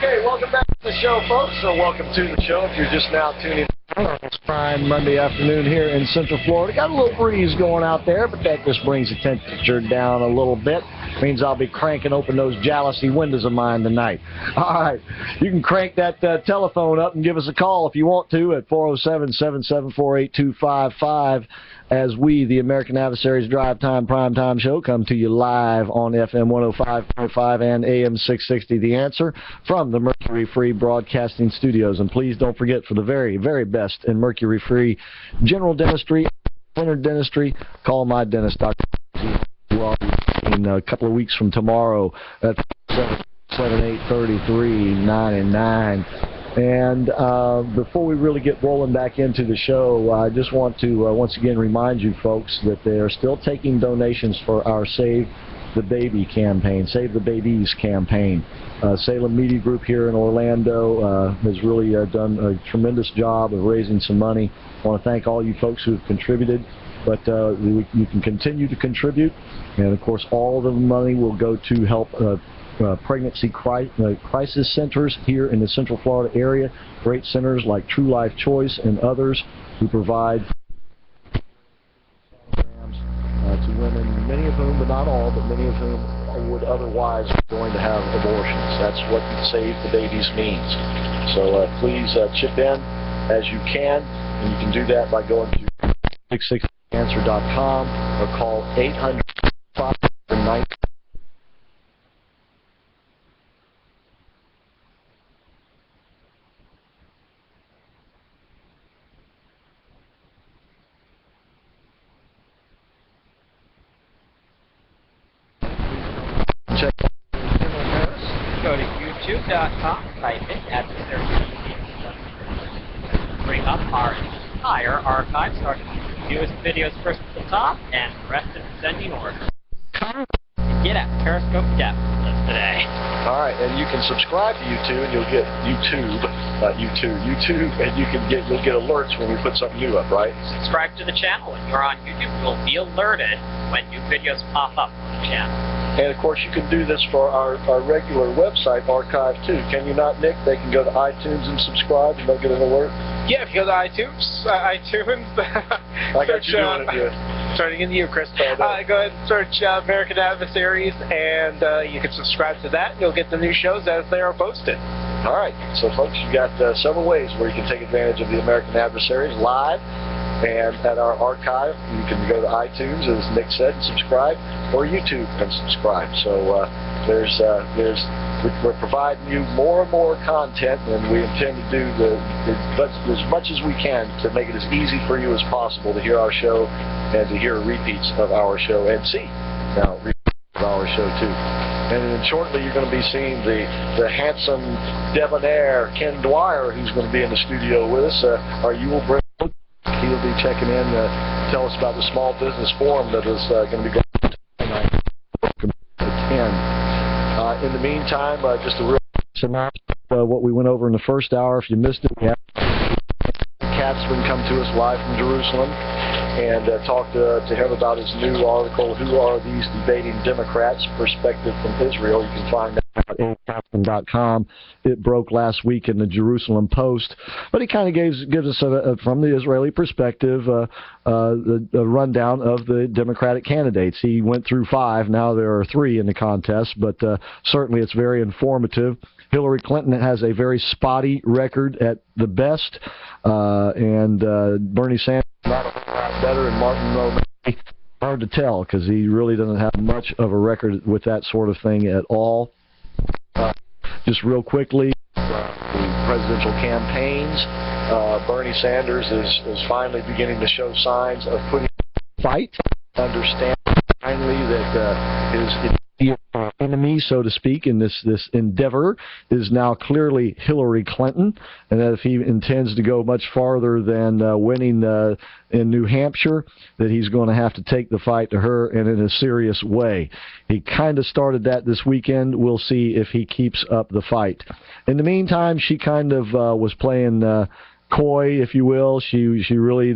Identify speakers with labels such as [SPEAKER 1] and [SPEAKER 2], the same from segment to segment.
[SPEAKER 1] Okay, welcome back to the show, folks. So welcome to the show. If you're just now tuning in, it's fine Monday afternoon here in Central Florida. Got a little breeze going out there, but that just brings the temperature down a little bit. Means I'll be cranking open those jealousy windows of mine tonight. All right, you can crank that telephone up and give us a call if you want to at 407-774-8255 as we, the American Adversaries Drive Time Primetime Show, come to you live on FM 105.5 and AM 660 The Answer from the Mercury Free Broadcasting Studios. And please don't forget, for the very, very best in Mercury Free general dentistry, winter dentistry, call my dentist, Dr. in a couple of weeks from tomorrow at 778-3399. And before we really get rolling back into the show, I just want to once again remind you folks that they are still taking donations for our Save the Baby campaign, Save the Babies campaign. Salem Media Group here in Orlando has really done a tremendous job of raising some money. I want to thank all you folks who have contributed, but you can continue to contribute, and of course all of the money will go to help pregnancy crisis centers here in the Central Florida area, great centers like True Life Choice and others who provide programs to women, many of whom, but not all, but many of whom would otherwise be going to have abortions. That's what Save the Babies means. So please chip in as you can, and you can do that by going to 66answer.com or call 800-590. Check out
[SPEAKER 2] Go to youtube.com, type in Adversaries. Bring up our entire archive, starting with the newest videos first at the top, and the rest in descending order. Get at Pariscope depth with us today.
[SPEAKER 1] All right, and you can subscribe to YouTube, and you'll get YouTube, and you'll get alerts when we put something new up, right?
[SPEAKER 2] Subscribe to the channel. When you're on YouTube, you'll be alerted when new videos pop up on the channel.
[SPEAKER 1] And of course, you can do this for our regular website archive too. Can you not, Nick? They can go to iTunes and subscribe, and they'll get an alert.
[SPEAKER 3] Yeah, if you go to iTunes.
[SPEAKER 1] I got you doing it.
[SPEAKER 3] Starting in you, Chris. Go ahead and search American Adversaries, and you can subscribe to that. You'll get the new shows as they are posted.
[SPEAKER 1] All right. So, folks, you've got several ways where you can take advantage of the American Adversaries live. And at our archive, you can go to iTunes, as Nick said, and subscribe, or YouTube and subscribe. So we're providing you more and more content, and we intend to do as much as we can to make it as easy for you as possible to hear our show and to hear repeats of our show and see repeats of our show too. And then shortly, you're going to be seeing the handsome debonair Ken Dwyer, who's going to be in the studio with us. You will bring. He'll be checking in to tell us about the Small Business Forum that is going to be going on tonight. In the meantime, just a real synopsis of what we went over in the first hour. If you missed it, we have Katzman come to us live from Jerusalem and talk to him about his new article, Who Are These Debating Democrats? Perspective from Israel. You can find that at Katzman.com. It broke last week in the Jerusalem Post, but he kind of gives us, from the Israeli perspective, a rundown of the Democratic candidates. He went through 5. Now there are 3 in the contest, but certainly it's very informative. Hillary Clinton has a very spotty record at the best, and Bernie Sanders not a whole lot better, and Martin O'Malley, hard to tell because he really doesn't have much of a record with that sort of thing at all. Just real quickly, the presidential campaigns, Bernie Sanders is finally beginning to show signs of putting fight, understand finally that his enemy, so to speak, in this endeavor is now clearly Hillary Clinton, and that if he intends to go much farther than winning in New Hampshire, that he's going to have to take the fight to her, and in a serious way. He kind of started that this weekend. We'll see if he keeps up the fight. In the meantime, she kind of was playing coy, if you will. She really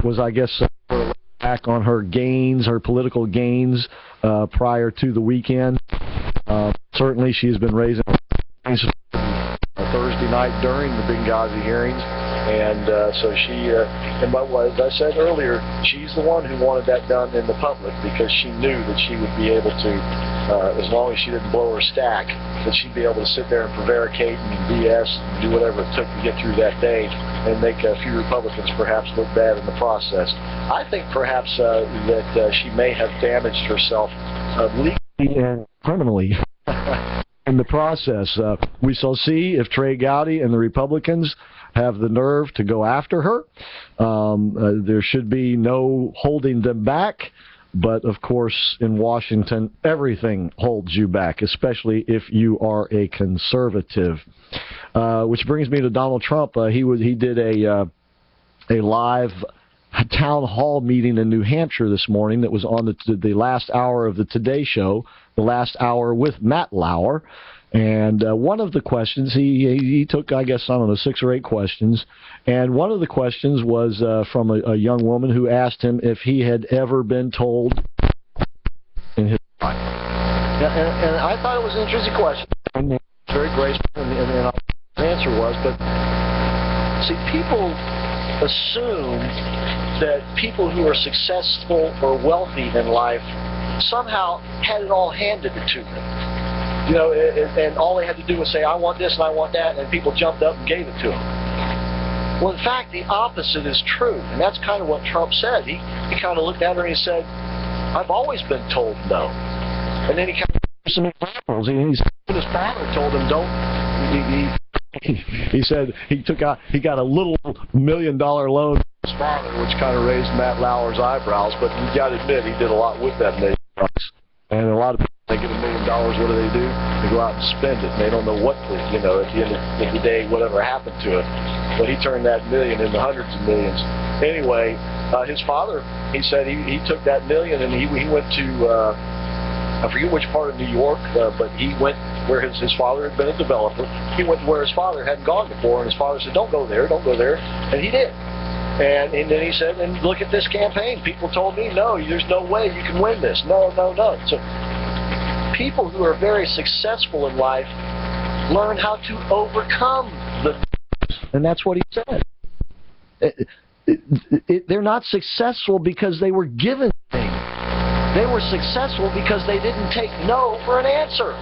[SPEAKER 1] was, I guess, back on her gains, her political gains prior to the weekend. Certainly she's been raising Thursday night during the Benghazi hearings. And so she, and as I said earlier, she's the one who wanted that done in the public because she knew that she would be able to, as long as she didn't blow her stack, that she'd be able to sit there and prevaricate and BS and do whatever it took to get through that day and make a few Republicans perhaps look bad in the process. I think perhaps that she may have damaged herself legally and criminally in the process. We shall see if Trey Gowdy and the Republicans have the nerve to go after her. There should be no holding them back. But, of course, in Washington, everything holds you back, especially if you are a conservative. Which brings me to Donald Trump. He did a live town hall meeting in New Hampshire this morning that was on the last hour of the Today Show, the last hour with Matt Lauer. And one of the questions, he took, I guess, I don't know, 6 or 8 questions. And one of the questions was from a young woman who asked him if he had ever been told in his life. And I thought it was an interesting question. Very graceful, and his answer was, but see, people assume that people who are successful or wealthy in life somehow had it all handed to them. You know, and all they had to do was say, I want this and I want that, and people jumped up and gave it to them. Well, in fact, the opposite is true, and that's kind of what Trump said. He kind of looked at her and he said, I've always been told no. And then he kind of gave some examples. His father told him, don't. He said he got a little $1 million loan from his father, which kind of raised Matt Lauer's eyebrows, but you got to admit he did a lot with that $1 million. And a lot of people, they get $1 million, what do? They go out and spend it, and they don't know what to, at the end of the day, whatever happened to it. But he turned that $1 million into hundreds of millions. Anyway, his father, he said he took that $1 million and he went to, I forget which part of New York, but he went where his father had been a developer. He went where his father hadn't gone before, and his father said, don't go there, and he did. And then he said, and look at this campaign. People told me, no, there's no way you can win this. No. So people who are very successful in life learn how to overcome the no's. And that's what he said. They're not successful because they were given things. They were successful because they didn't take no for an answer.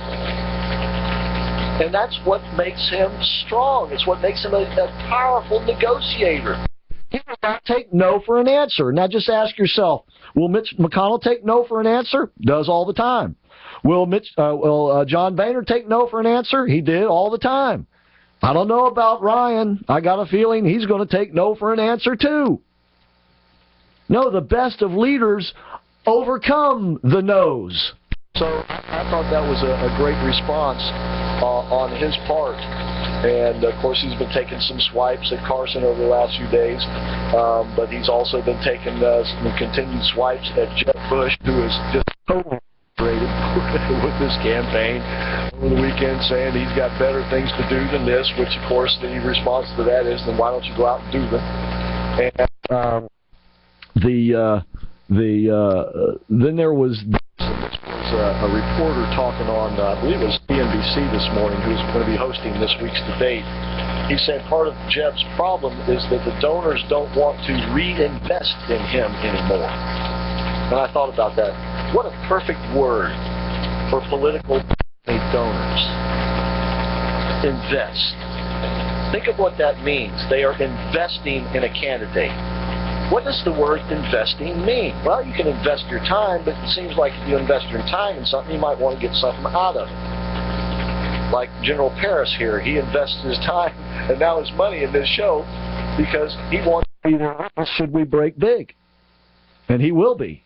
[SPEAKER 1] And that's what makes him strong. It's what makes him a powerful negotiator. He will not take no for an answer. Now just ask yourself, will Mitch McConnell take no for an answer? Does all the time. Will John Boehner take no for an answer? He did all the time. I don't know about Ryan. I got a feeling he's going to take no for an answer too. No, the best of leaders overcome the no's. So I thought that was a great response on his part. And, of course, he's been taking some swipes at Carson over the last few days. But he's also been taking some continued swipes at Jeb Bush, who is just totally frustrated with this campaign over the weekend, saying he's got better things to do than this, which, of course, the response to that is, then why don't you go out and do them? And then there was a reporter talking on, I believe it was CNBC this morning, who's going to be hosting this week's debate. He said part of Jeb's problem is that the donors don't want to reinvest in him anymore. And I thought about that. What a perfect word for political donors. Invest. Think of what that means. They are investing in a candidate. What does the word investing mean? Well, you can invest your time, but it seems like if you invest your time in something, you might want to get something out of it. Like General Paris here, he invests his time and now his money in this show because he wants to be there. Should we break big? And he will be.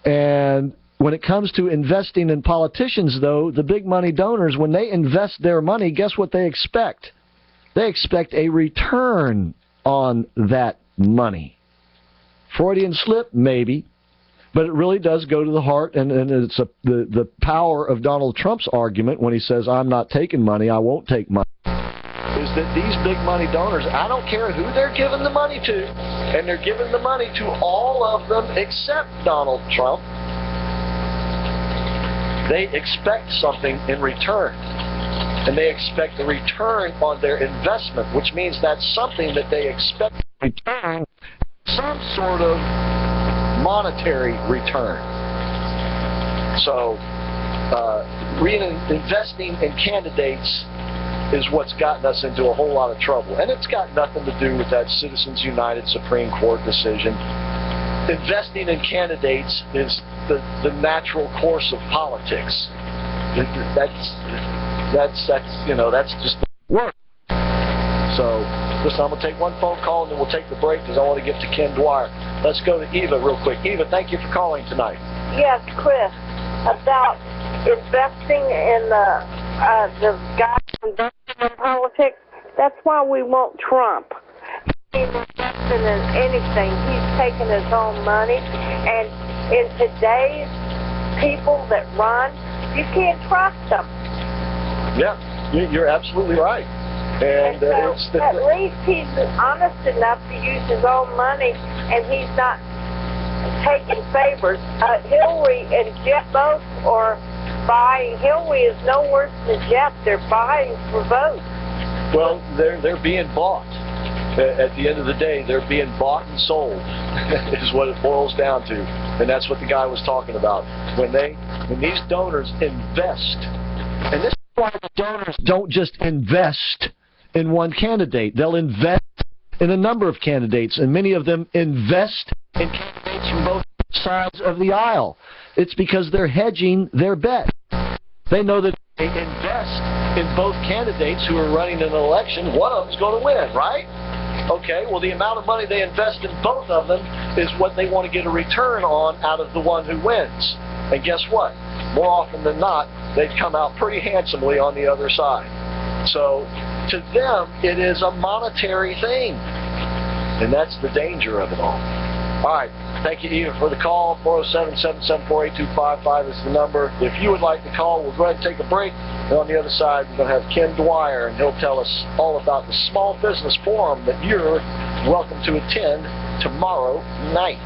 [SPEAKER 1] And when it comes to investing in politicians, though, the big money donors, when they invest their money, guess what they expect? They expect a return on that money. Freudian slip, maybe, but it really does go to the heart, and it's the power of Donald Trump's argument when he says, I'm not taking money, I won't take money, is that these big money donors, I don't care who they're giving the money to, and they're giving the money to all of them except Donald Trump, they expect something in return. and they expect a return on their investment, which means that's something that they expect to return, some sort of monetary return. So investing in candidates is what's gotten us into a whole lot of trouble. And it's got nothing to do with that Citizens United Supreme Court decision. Investing in candidates is the natural course of politics. That's just work. So, listen, I'm going to take one phone call and then we'll take the break because I want to get to Ken Dwyer. Let's go to Eva real quick. Eva, thank you for calling tonight.
[SPEAKER 4] Yes, Chris, about investing in the guy investing in politics. That's why we want Trump. He's investing in anything. He's taking his own money. And in today's people that run, you can't trust them.
[SPEAKER 1] Yeah, you're absolutely right. And
[SPEAKER 4] so at least he's honest enough to use his own money, and he's not taking favors. Hillary and Jeff both are buying. Hillary is no worse than Jeff. They're buying for votes.
[SPEAKER 1] Well, they're being bought. At the end of the day, they're being bought and sold is what it boils down to. And that's what the guy was talking about. When these donors invest, and this is why the donors don't just invest in one candidate. They'll invest in a number of candidates, and many of them invest in candidates from both sides of the aisle. It's because they're hedging their bet. They know that if they invest in both candidates who are running an election, one of them's going to win, right? Okay, well, the amount of money they invest in both of them is what they want to get a return on out of the one who wins. And guess what? More often than not, they've come out pretty handsomely on the other side. So, to them, it is a monetary thing. And that's the danger of it all. All right. Thank you, Eva, for the call. 407-774-8255 is the number. If you would like to call, we'll go ahead and take a break. And on the other side, we're going to have Ken Dwyer, and he'll tell us all about the small business forum that you're welcome to attend tomorrow night.